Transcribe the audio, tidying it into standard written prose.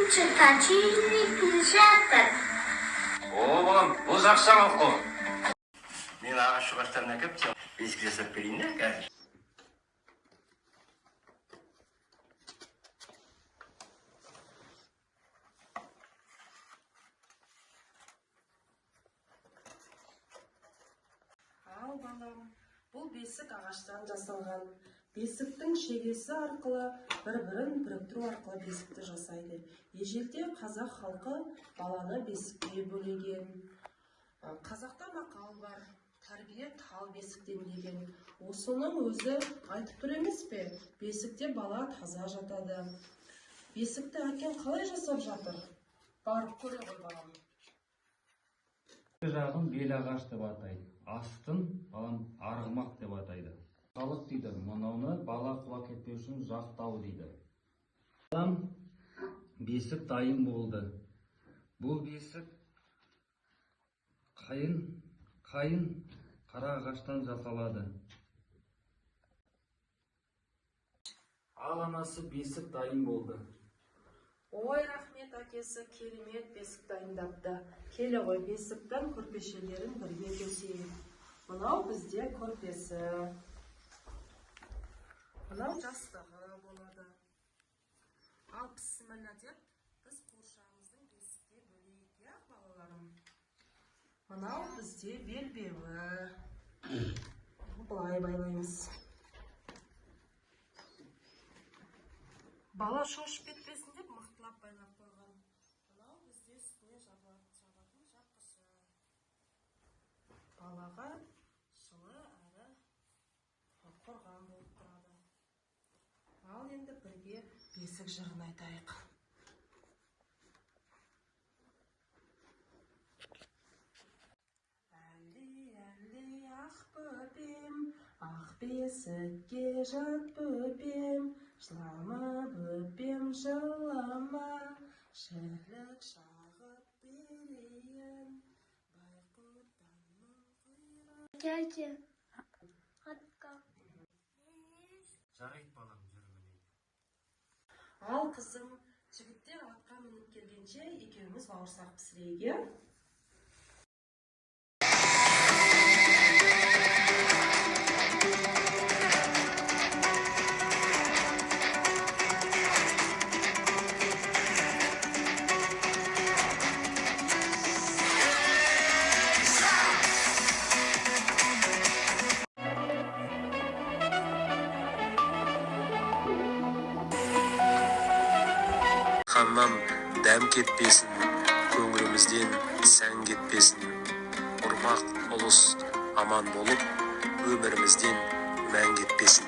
Читачильник жатыр. О, балам, бұл жақсы оқу. Мен ағаш шұғаштарына кеп, бесік жасап берейін де, қазір. Ал балам, бұл бесік ағаштан жасалған. Бесіктің шегесі арқылы бір-бірін біріктіру арқылы бесікті жасайды. Ежелде қазақ халқы баланы бесікке бөлеген. Қазақта мақал бар, тәрбие тал бесіктен деген. Осының өзі айтып тұр емес пе? Бесікте бала таза жатады. Бесікті әкең қалай жасап жатыр? Барып көре ғой балам. Жағын бел ағаш деп атайды, астын балам арғымақ деп атайды. Халық дейді, мұнауны бала құла кетпеу үшін жақтау дейді. Балам, бесік дайын болды. Бұл бесік қайын қара ағаштан жасалады. Ал анасы бесік дайын болды. Ой, рахмет әкесі, керемет бесік дайындапты. Келе ғой, бесіктің көрпешелерін бірге төсейік. Мынау бізде көрпесі. Мынау жастығы болады. Ал пісіміні деп, біз қоршағымыздың бесікке бөлейік, я балаларым. Мынау бізде белбеуі. Бұлай байлаймыз. Бала шошып кетпесін деп мықтылап байлап қойған. Мынау бізде үстіне жабатын жапқышы. Балаға жылы әрі қорған болып тұрады. Ал енді бірге бесік жырын айтайық. Әлі ақ бөпем, ақ бесікке жат бөпем, жылама бөпем жылама, шілік шағып берейін, байқұтанның құйрығы. Дядя, атқа. Жарайды балам, жүрмін. Ал қызым, жігіттер атқа мініп келгенше екеуміз бауырсақ пісірейік. Қаннан дәм кетпесін, көңілімізден сән кетпесін. Ұрпақ ұлыс аман болып, өмірімізден мән кетпесін.